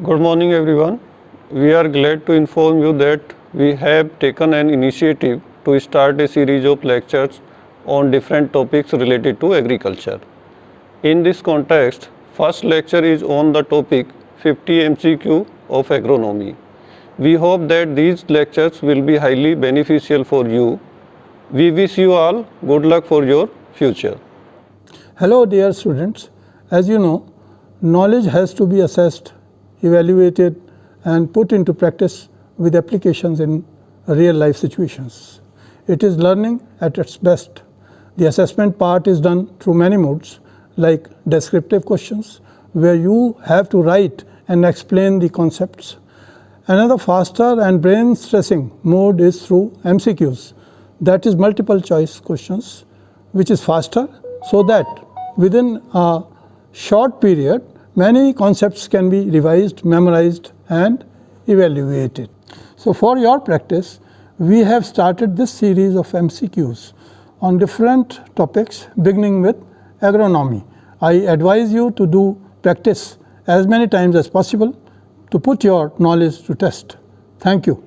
Good morning everyone. We are glad to inform you that we have taken an initiative to start a series of lectures on different topics related to agriculture. In this context, first lecture is on the topic 50 MCQ of agronomy. We hope that these lectures will be highly beneficial for you. We wish you all good luck for your future. Hello dear students, as you know, knowledge has to be assessed, evaluated and put into practice with applications in real life situations. It is learning at its best. The assessment part is done through many modes like descriptive questions where you have to write and explain the concepts. Another faster and brain stressing mode is through MCQs, that is multiple choice questions, which is faster so that within a short period many concepts can be revised, memorized and evaluated. So for your practice, we have started this series of MCQs on different topics beginning with agronomy. I advise you to do practice as many times as possible to put your knowledge to test. Thank you.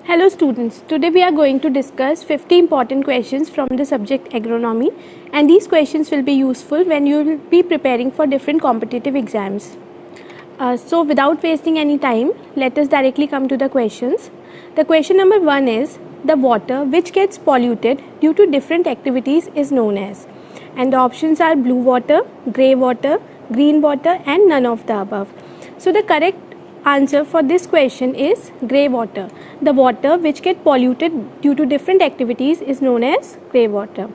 Hello students, today we are going to discuss 50 important questions from the subject agronomy, and these questions will be useful when you will be preparing for different competitive exams. So without wasting any time, let us directly come to the questions. The question number 1 is, the water which gets polluted due to different activities is known as, and the options are blue water, grey water, green water and none of the above. So the correct answer for this question is grey water. The water which get polluted due to different activities is known as grey water.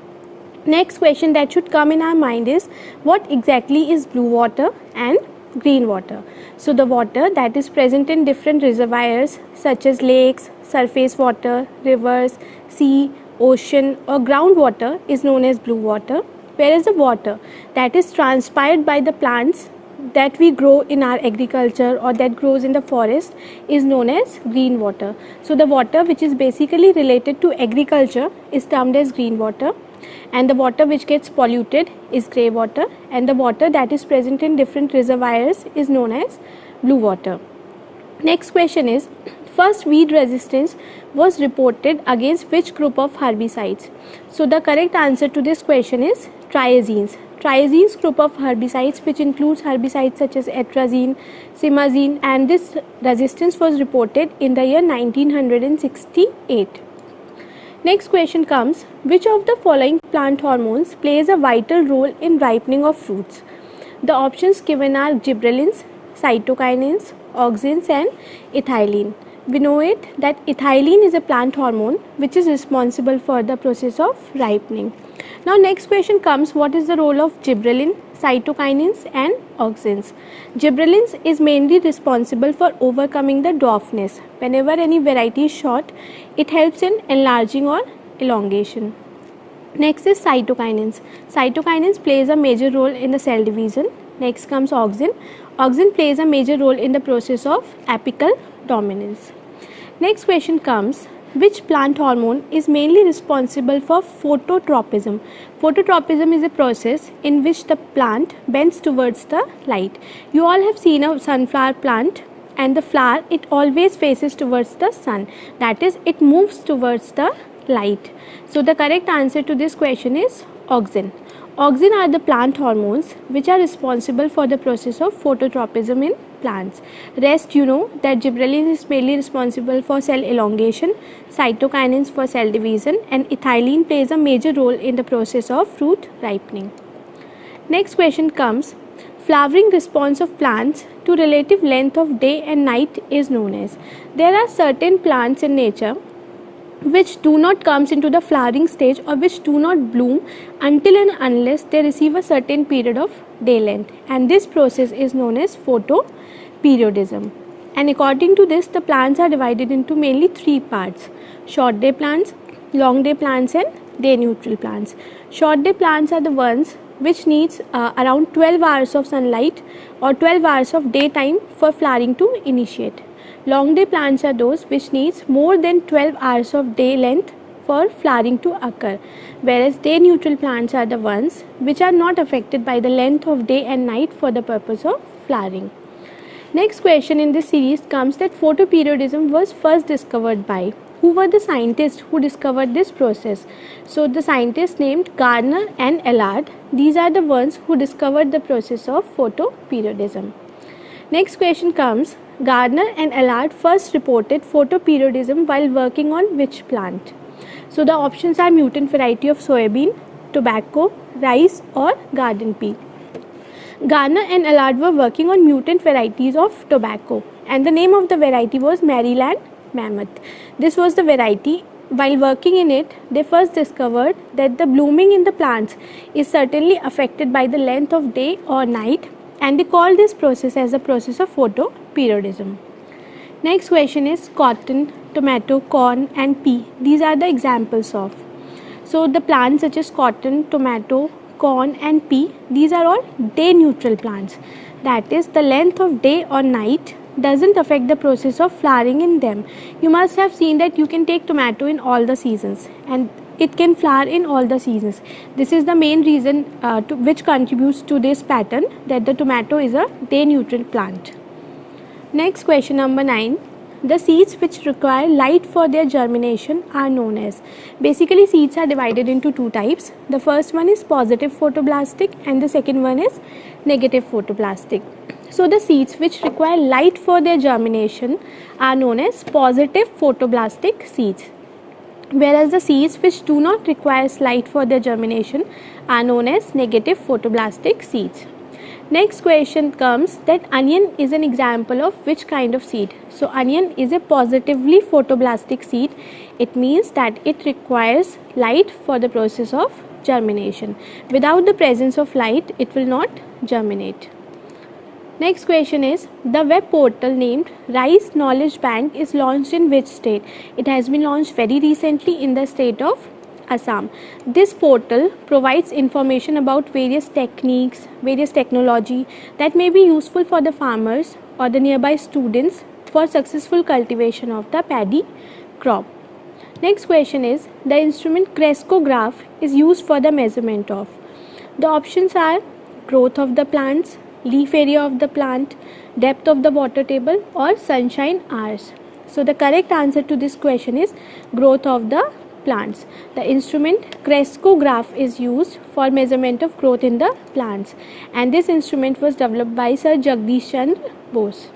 Next question that should come in our mind is, what exactly is blue water and green water? So the water that is present in different reservoirs such as lakes, surface water, rivers, sea, ocean or groundwater is known as blue water, whereas the water that is transpired by the plants that we grow in our agriculture or that grows in the forest is known as green water. So the water which is basically related to agriculture is termed as green water, and the water which gets polluted is grey water, and the water that is present in different reservoirs is known as blue water. Next question is, first weed resistance was reported against which group of herbicides? So the correct answer to this question is triazines. Triazines group of herbicides which includes herbicides such as atrazine, simazine, and this resistance was reported in the year 1968. Next question comes, which of the following plant hormones plays a vital role in ripening of fruits? The options given are gibberellins, cytokinins, auxins and ethylene. We know it that ethylene is a plant hormone which is responsible for the process of ripening. Now next question comes, what is the role of gibberellin, cytokinins and auxins? Gibberellins is mainly responsible for overcoming the dwarfness. Whenever any variety is short, it helps in enlarging or elongation. Next is cytokinins. Cytokinins plays a major role in the cell division. Next comes auxin. Auxin plays a major role in the process of apical dominance. Next question comes, which plant hormone is mainly responsible for phototropism? Phototropism is a process in which the plant bends towards the light. You all have seen a sunflower plant, and the flower, it always faces towards the sun. That is, it moves towards the light. So the correct answer to this question is auxin. Auxin are the plant hormones which are responsible for the process of phototropism in plants. Rest you know that gibberellin is mainly responsible for cell elongation, cytokinins for cell division, and ethylene plays a major role in the process of fruit ripening. Next question comes, flowering response of plants to relative length of day and night is known as. There are certain plants in nature which do not comes into the flowering stage or which do not bloom until and unless they receive a certain period of day length, and this process is known as photoperiodism. And according to this, the plants are divided into mainly three parts: short day plants, long day plants and day neutral plants. Short day plants are the ones which needs around 12 hours of sunlight or 12 hours of daytime for flowering to initiate. Long day plants are those which needs more than 12 hours of day length for flowering to occur, whereas day neutral plants are the ones which are not affected by the length of day and night for the purpose of flowering. Next question in this series comes that photoperiodism was first discovered by. Who were the scientists who discovered this process? So the scientists named Gardner and Allard. These are the ones who discovered the process of photoperiodism. Next question comes, Gardner and Allard first reported photoperiodism while working on which plant? So the options are mutant variety of soybean, tobacco, rice or garden pea. Gardner and Allard were working on mutant varieties of tobacco, and the name of the variety was Maryland Mammoth. This was the variety. While working in it, they first discovered that the blooming in the plants is certainly affected by the length of day or night, and they called this process as the process of photoperiodism. Next question is cotton, tomato, corn and pea. These are the examples of. So the plants such as cotton, tomato, corn and pea, these are all day neutral plants. That is, the length of day or night doesn't affect the process of flowering in them. You must have seen that you can take tomato in all the seasons and it can flower in all the seasons. This is the main reason which contributes to this pattern, that the tomato is a day neutral plant. Next question number 9. The seeds which require light for their germination are known as. Basically, seeds are divided into two types. The first one is positive photoblastic and the second one is negative photoblastic. So the seeds which require light for their germination are known as positive photoblastic seeds, whereas the seeds which do not require light for their germination are known as negative photoblastic seeds. Next question comes that onion is an example of which kind of seed? So onion is a positively photoblastic seed. It means that it requires light for the process of germination. Without the presence of light, it will not germinate. Next question is, the web portal named Rice Knowledge Bank is launched in which state? It has been launched very recently in the state of Assam. This portal provides information about various techniques, various technology that may be useful for the farmers or the nearby students for successful cultivation of the paddy crop. Next question is, the instrument crescograph is used for the measurement of. The options are growth of the plants, leaf area of the plant, depth of the water table or sunshine hours. So the correct answer to this question is growth of the plants. The instrument crescograph is used for measurement of growth in the plants, and this instrument was developed by Sir Jagdish Chandra Bose.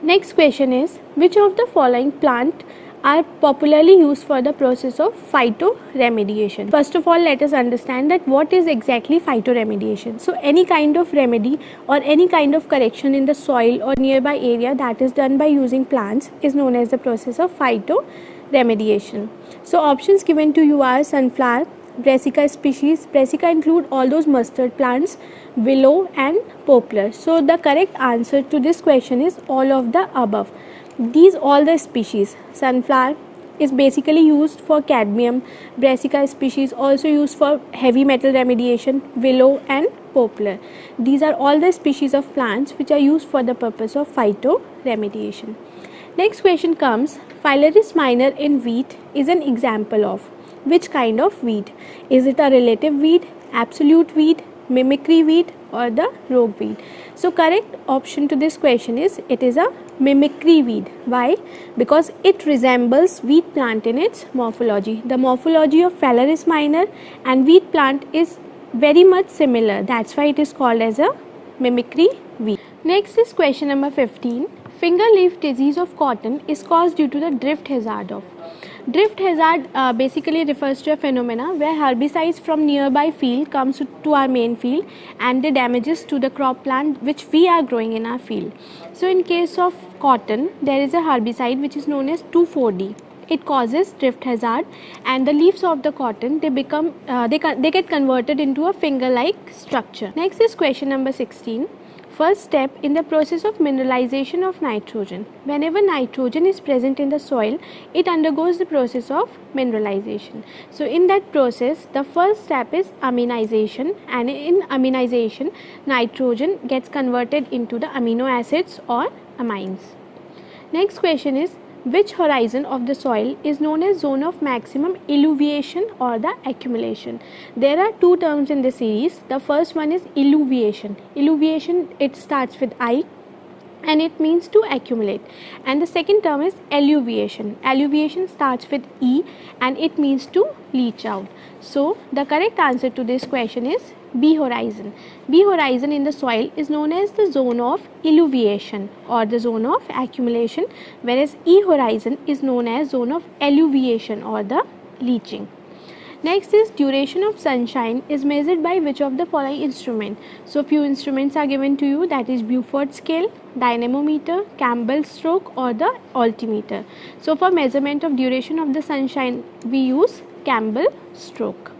Next question is, which of the following plant are popularly used for the process of phytoremediation? First of all, let us understand that what is exactly phytoremediation. So any kind of remedy or any kind of correction in the soil or nearby area that is done by using plants is known as the process of phytoremediation. So options given to you are sunflower, Brassica species. Brassica include all those mustard plants, willow and poplar. So the correct answer to this question is all of the above. These all the species. Sunflower is basically used for cadmium. Brassica species also used for heavy metal remediation. Willow and poplar. These are all the species of plants which are used for the purpose of phytoremediation. Next question comes, Phalaris minor in wheat is an example of which kind of weed? Is it a relative weed, absolute weed, mimicry weed or the rogue weed? So correct option to this question is it is a mimicry weed. Why? Because it resembles wheat plant in its morphology. The morphology of Phalaris minor and wheat plant is very much similar. That's why it is called as a mimicry weed. Next is question number 15. Finger leaf disease of cotton is caused due to the drift hazard of. Drift hazard basically refers to a phenomena where herbicides from nearby field comes to our main field and they damages to the crop plant which we are growing in our field. So in case of cotton, there is a herbicide which is known as 2,4-D. It causes drift hazard and the leaves of the cotton they get converted into a finger-like structure. Next is question number 16. First step in the process of mineralization of nitrogen. Whenever nitrogen is present in the soil, it undergoes the process of mineralization. So in that process, the first step is aminization, and in aminization, nitrogen gets converted into the amino acids or amines. Next question is, which horizon of the soil is known as zone of maximum illuviation or the accumulation? There are two terms in this series. The first one is illuviation. Illuviation, it starts with I and it means to accumulate. And the second term is alluviation. Alluviation starts with E and it means to leach out. So the correct answer to this question is B horizon. B horizon in the soil is known as the zone of illuviation or the zone of accumulation, whereas E horizon is known as zone of alluviation or the leaching. Next is duration of sunshine is measured by which of the following instrument. So few instruments are given to you, that is Beaufort scale, dynamometer, Campbell stroke or the altimeter. So for measurement of duration of the sunshine we use Campbell stroke.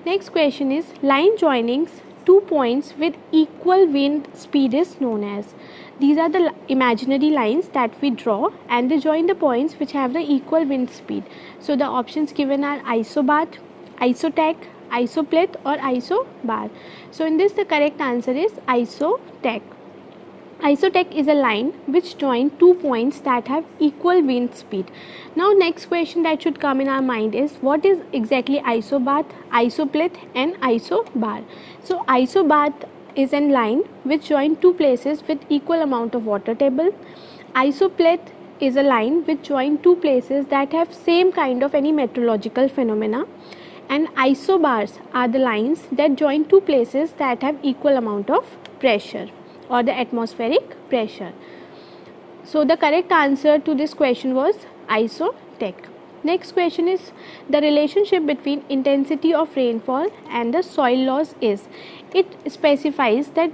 Next question is line joining two points with equal wind speed is known as. These are the imaginary lines that we draw and they join the points which have the equal wind speed. So the options given are isobath, isotack, isoplet or isobar. So in this the correct answer is isotack. Isotack is a line which join two points that have equal wind speed. Now next question that should come in our mind is what is exactly isobath, isoplet and isobar. So isobath is a line which join two places with equal amount of water table. Isoplet is a line which join two places that have same kind of any meteorological phenomena. And isobars are the lines that join two places that have equal amount of pressure or the atmospheric pressure. So the correct answer to this question was isotack. Next question is the relationship between intensity of rainfall and the soil loss is. It specifies that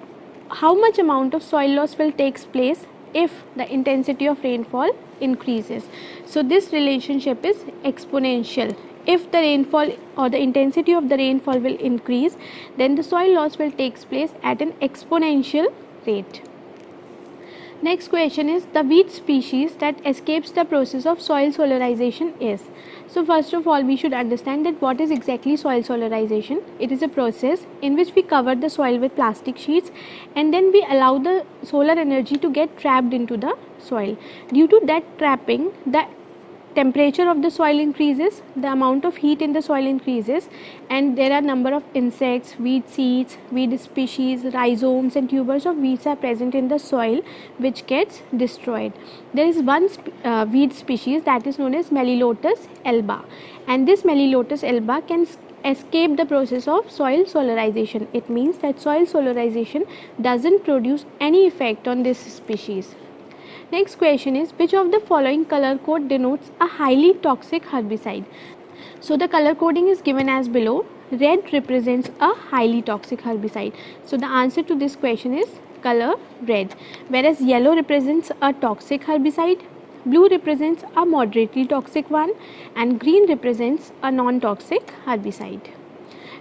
how much amount of soil loss will takes place if the intensity of rainfall increases. So this relationship is exponential. If the rainfall or the intensity of the rainfall will increase, then the soil loss will takes place at an exponential rate. Next question is the wheat species that escapes the process of soil solarization is. So first of all we should understand that what is exactly soil solarization. It is a process in which we cover the soil with plastic sheets and then we allow the solar energy to get trapped into the soil. Due to that trapping, the temperature of the soil increases, the amount of heat in the soil increases and there are number of insects, weed seeds, weed species, rhizomes and tubers of weeds are present in the soil which gets destroyed. There is one weed species that is known as Melilotus alba and this Melilotus alba can escape the process of soil solarization. It means that soil solarization doesn't produce any effect on this species. Next question is which of the following color code denotes a highly toxic herbicide. So the color coding is given as below. Red represents a highly toxic herbicide. So the answer to this question is color red, whereas yellow represents a toxic herbicide, blue represents a moderately toxic one and green represents a non-toxic herbicide.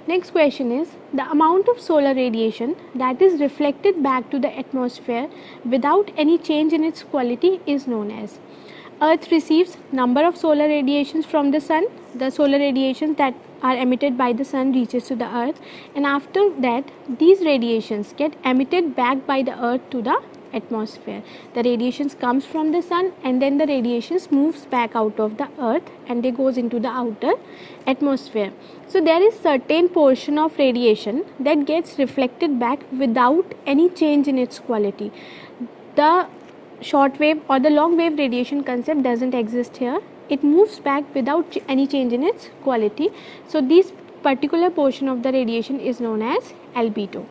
Next question is the amount of solar radiation that is reflected back to the atmosphere without any change in its quality is known as. Earth receives number of solar radiations from the sun. The solar radiations that are emitted by the sun reaches to the earth and after that these radiations get emitted back by the earth to the atmosphere. The radiations comes from the sun and then the radiations moves back out of the earth and they goes into the outer atmosphere. So there is certain portion of radiation that gets reflected back without any change in its quality. The short wave or the long wave radiation concept doesn't exist here. It moves back without any change in its quality. So this particular portion of the radiation is known as albedo.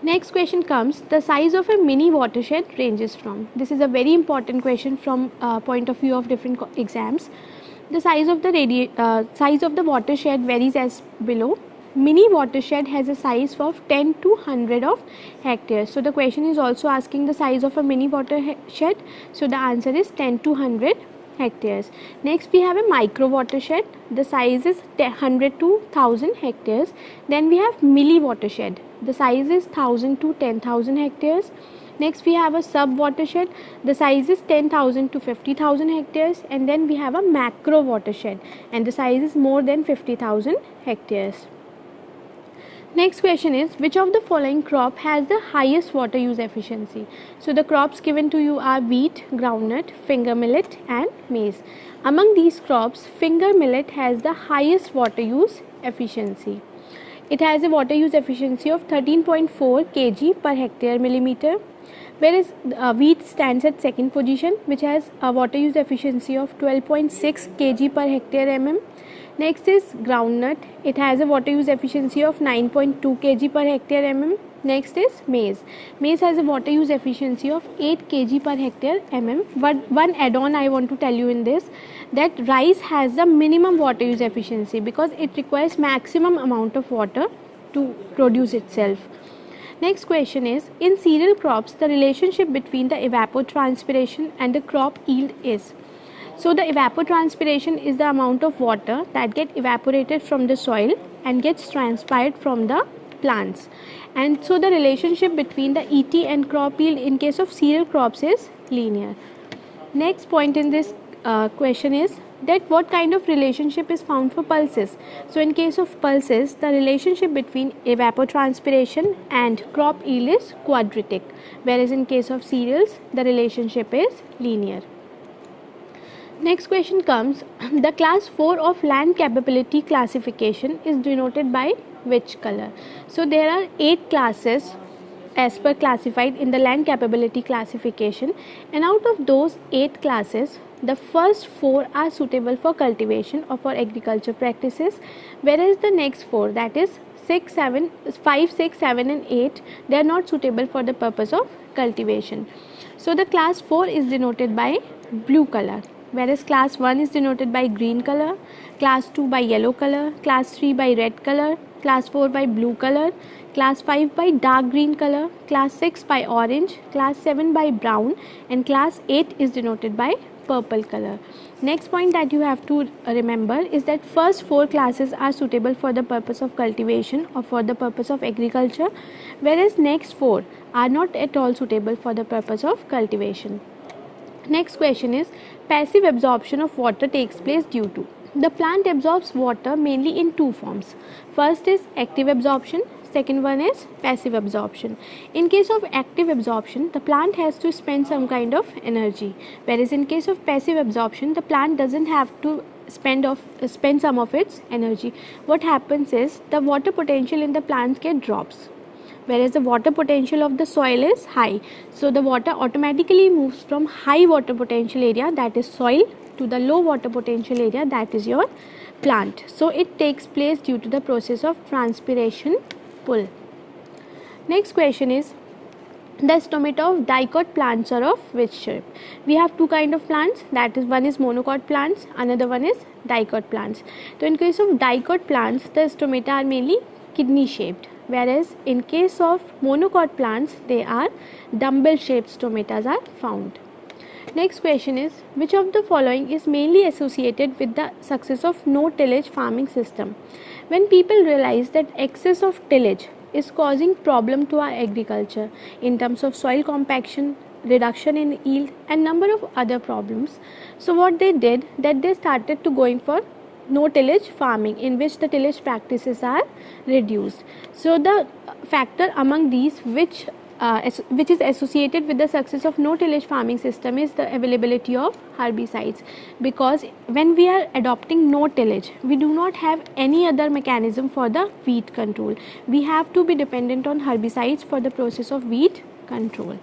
Next question comes, the size of a mini watershed ranges from. This is a very important question from point of view of different exams. The size of the watershed varies as below. Mini watershed has a size of 10 to 100 of hectares. So the question is also asking the size of a mini watershed. So the answer is 10 to 100 hectares. Next we have a micro watershed. The size is 100 to 1000 hectares. Then we have milli watershed. The size is 1000 to 10,000 hectares. Next we have a sub watershed. The size is 10,000 to 50,000 hectares. And then we have a macro watershed and the size is more than 50,000 hectares. Next question is which of the following crop has the highest water use efficiency. So the crops given to you are wheat, groundnut, finger millet and maize. Among these crops, finger millet has the highest water use efficiency. It has a water use efficiency of 13.4 kg per hectare millimeter. whereas wheat stands at second position, which has a water use efficiency of 12.6 kg per hectare mm. Next is groundnut. It has a water use efficiency of 9.2 kg per hectare mm. Next is maize. Maize has a water use efficiency of 8 kg per hectare mm. But one add-on I want to tell you in this, that rice has the minimum water use efficiency because it requires maximum amount of water to produce itself. Next question is, in cereal crops, the relationship between the evapotranspiration and the crop yield is. So the evapotranspiration is the amount of water that get evaporated from the soil and gets transpired from the plants. And so the relationship between the ET and crop yield in case of cereal crops is linear. Next point in this question is that what kind of relationship is found for pulses. So in case of pulses, the relationship between evapotranspiration and crop yield is quadratic, whereas in case of cereals, the relationship is linear. Next question comes, the class 4 of land capability classification is denoted by which color? So there are 8 classes as per classified in the land capability classification, and out of those 8 classes, the first 4 are suitable for cultivation or for agriculture practices, whereas the next 4, that is 5, 6, 7 and 8, they are not suitable for the purpose of cultivation. So the class 4 is denoted by blue color, whereas class 1 is denoted by green color, class 2 by yellow color, class 3 by red color, class 4 by blue color, class 5 by dark green color, class 6 by orange, class 7 by brown, and class 8 is denoted by purple color. Next point that you have to remember is that first 4 classes are suitable for the purpose of cultivation or for the purpose of agriculture, whereas next 4 are not at all suitable for the purpose of cultivation. Next question is, passive absorption of water takes place due to. The plant absorbs water mainly in 2 forms. First is active absorption, second one is passive absorption. In case of active absorption, the plant has to spend some kind of energy, whereas in case of passive absorption, the plant doesn't have to spend some of its energy. What happens is the water potential in the plants drops, whereas the water potential of the soil is high. So the water automatically moves from high water potential area, that is soil, to the low water potential area, that is your plant. So it takes place due to the process of transpiration pull. Next question is, the stomata of dicot plants are of which shape? We have 2 kind of plants, that is one is monocot plants, another one is dicot plants. So in case of dicot plants, the stomata are mainly kidney shaped, whereas in case of monocot plants, they are dumbbell shaped stomatas are found. Next question is, which of the following is mainly associated with the success of no tillage farming system? When people realize that excess of tillage is causing problem to our agriculture in terms of soil compaction, reduction in yield and number of other problems, so what they did, that they started to going for no tillage farming, in which the tillage practices are reduced. So the factor among these which is associated with the success of no tillage farming system is the availability of herbicides, because when we are adopting no tillage, we do not have any other mechanism for the weed control. We have to be dependent on herbicides for the process of weed control.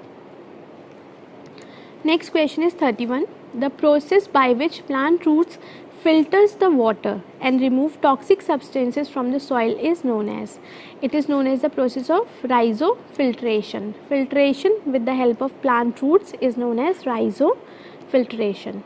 Next question is 31. The process by which plant roots filters the water and remove toxic substances from the soil is known as. It is known as the process of rhizofiltration. Filtration with the help of plant roots is known as rhizofiltration.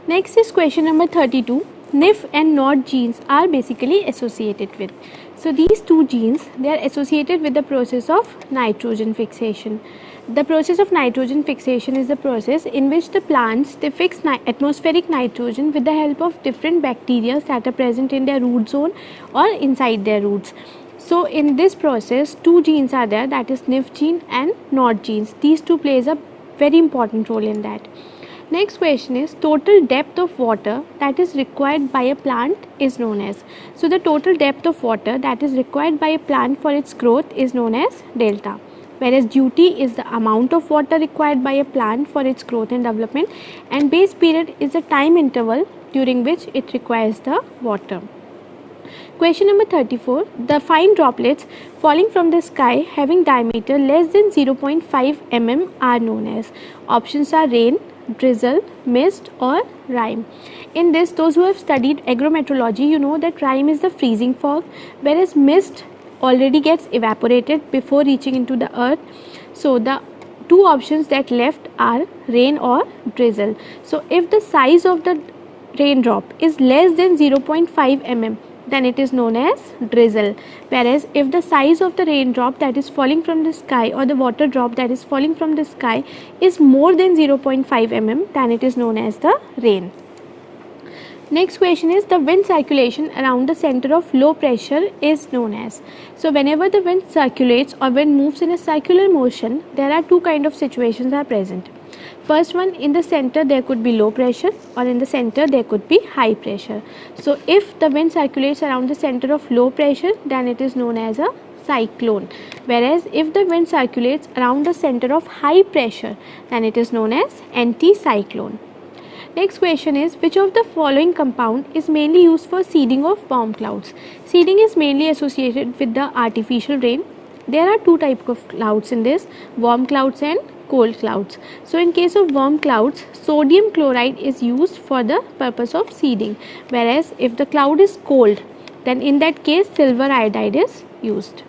Next is question number 32. NIF and NOD genes are basically associated with. So these 2 genes, they are associated with the process of nitrogen fixation. The process of nitrogen fixation is the process in which the plants, they fix atmospheric nitrogen with the help of different bacteria that are present in their root zone or inside their roots. So in this process, 2 genes are there, that is NIF gene and NOD genes. These 2 plays a very important role in that. Next question is, total depth of water that is required by a plant is known as. So the total depth of water that is required by a plant for its growth is known as delta, whereas duty is the amount of water required by a plant for its growth and development, and base period is the time interval during which it requires the water. Question number 34. The fine droplets falling from the sky having diameter less than 0.5 mm are known as. Options are rain, drizzle, mist or rime. In this, those who have studied agrometeorology, you know that rime is the freezing fog, whereas mist already gets evaporated before reaching into the earth. So the two options that left are rain or drizzle. So if the size of the raindrop is less than 0.5 mm, then it is known as drizzle, whereas if the size of the raindrop that is falling from the sky or the water drop that is falling from the sky is more than 0.5 mm, then it is known as the rain. Next question is the wind circulation around the center of low pressure is known as. So whenever the wind circulates or wind moves in a circular motion, there are two kind of situations are present. First one, in the center there could be low pressure, or in the center there could be high pressure. So if the wind circulates around the center of low pressure, then it is known as a cyclone, whereas if the wind circulates around the center of high pressure, then it is known as anticyclone. Next question is, which of the following compound is mainly used for seeding of warm clouds? Seeding is mainly associated with the artificial rain. There are two types of clouds in this, warm clouds and cold clouds. So in case of warm clouds, sodium chloride is used for the purpose of seeding, whereas if the cloud is cold, then in that case silver iodide is used.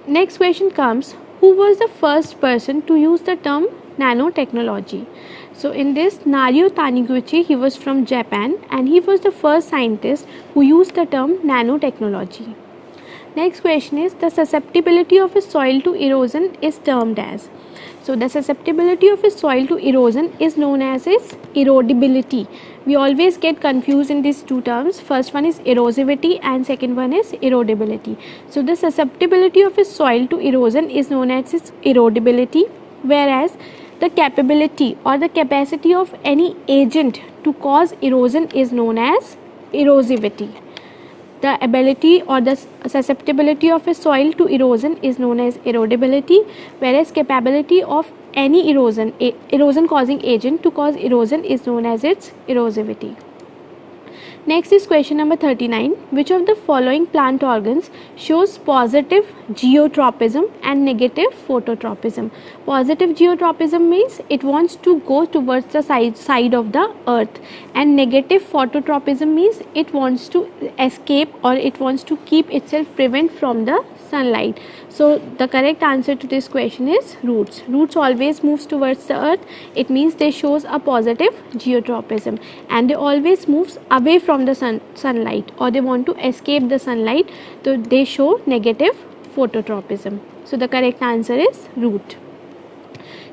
Next question comes, who was the first person to use the term nanotechnology? So in this, Nario Taniguchi, he was from Japan and he was the first scientist who used the term nanotechnology. Next question is, the susceptibility of a soil to erosion is termed as. So the susceptibility of a soil to erosion is known as its erodibility. We always get confused in these two terms. First one is erosivity and second one is erodibility. So the susceptibility of a soil to erosion is known as its erodibility, whereas the capability or the capacity of any agent to cause erosion is known as erosivity. The ability or the susceptibility of a soil to erosion is known as erodibility, whereas capability of any erosion causing agent to cause erosion is known as its erosivity. Next is question number 39. Which of the following plant organs shows positive geotropism and negative phototropism? Positive geotropism means it wants to go towards the side of the earth, and negative phototropism means it wants to escape or it wants to keep itself prevent from the sunlight. So the correct answer to this question is roots. Roots always moves towards the earth. It means they shows a positive geotropism, and they always moves away from the sunlight, or they want to escape the sunlight, so they show negative phototropism. So the correct answer is root.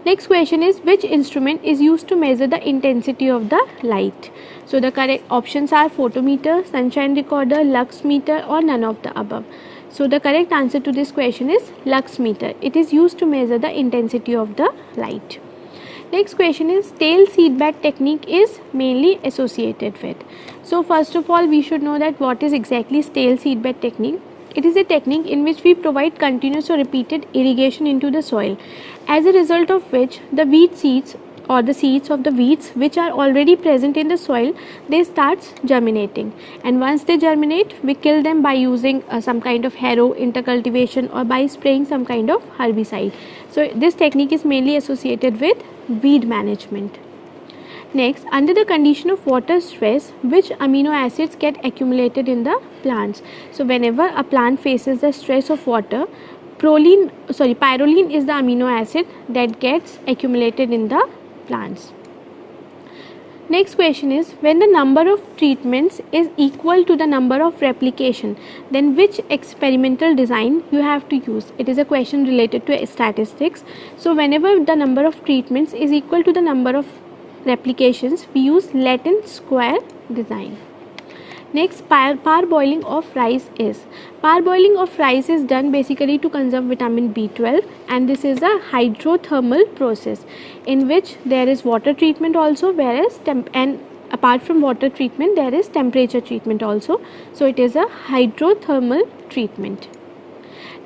Next question is, which instrument is used to measure the intensity of the light? So the correct options are photometer, sunshine recorder, lux meter or none of the above. So the correct answer to this question is lux meter. It is used to measure the intensity of the light. Next question is, tail seedbed technique is mainly associated with. So first of all, we should know that what is exactly tail seedbed technique. It is a technique in which we provide continuous or repeated irrigation into the soil, as a result of which the wheat seeds or the seeds of the weeds which are already present in the soil, they start germinating, and once they germinate, we kill them by using some kind of harrow, intercultivation, or by spraying some kind of herbicide. So this technique is mainly associated with weed management. Next, under the condition of water stress, which amino acids get accumulated in the plants? So whenever a plant faces the stress of water, pyrroline is the amino acid that gets accumulated in the plants. Next question is, when the number of treatments is equal to the number of replication, then which experimental design you have to use? It is a question related to statistics. So whenever the number of treatments is equal to the number of replications, we use Latin square design. Next, parboiling of rice is. Parboiling of rice is done basically to conserve vitamin B12, and this is a hydrothermal process in which there is water treatment also, whereas and apart from water treatment there is temperature treatment also. So it is a hydrothermal treatment.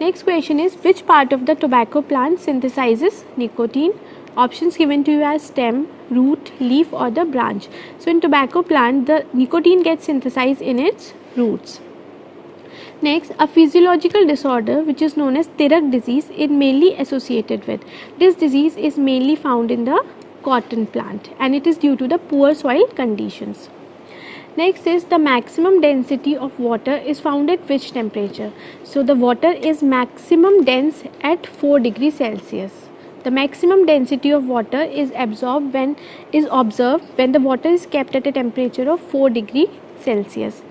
Next question is, which part of the tobacco plant synthesizes nicotine? Options given to you are stem, root, leaf or the branch. So in tobacco plant, the nicotine gets synthesized in its roots. Next, a physiological disorder which is known as Tirak disease is mainly associated with. This disease is mainly found in the cotton plant and it is due to the poor soil conditions. Next is the maximum density of water is found at which temperature? So the water is maximum dense at 4 degrees Celsius. The maximum density of water is observed when the water is kept at a temperature of 4 degrees Celsius.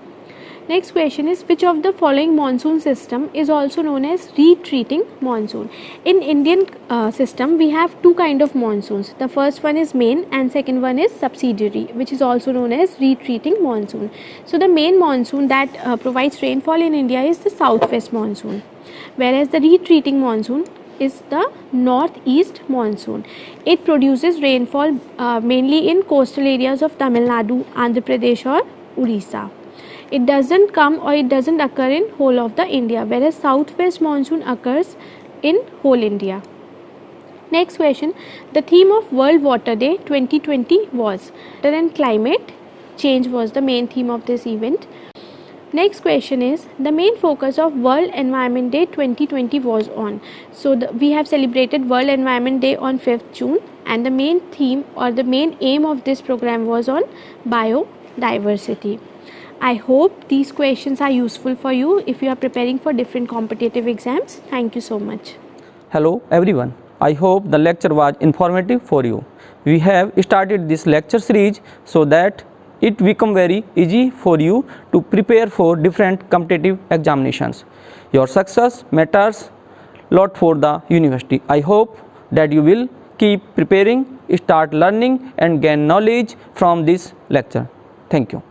Next question is, which of the following monsoon system is also known as retreating monsoon? In Indian system, we have two kind of monsoons. The first one is main and second one is subsidiary, which is also known as retreating monsoon. So the main monsoon that provides rainfall in India is the southwest monsoon, whereas the retreating monsoon is the northeast monsoon. It produces rainfall mainly in coastal areas of Tamil Nadu, Andhra Pradesh or Orissa. It doesn't come or it doesn't occur in whole of the India, whereas southwest monsoon occurs in whole India. Next question, the theme of World Water Day 2020 was water and climate change was the main theme of this event. Next question is, the main focus of World Environment Day 2020 was on. So we have celebrated World Environment Day on 5th June and the main theme or the main aim of this program was on biodiversity. I hope these questions are useful for you if you are preparing for different competitive exams. Thank you so much. Hello everyone. I hope the lecture was informative for you. We have started this lecture series so that it become very easy for you to prepare for different competitive examinations. Your success matters lot for the university. I hope that you will keep preparing, start learning and gain knowledge from this lecture. Thank you.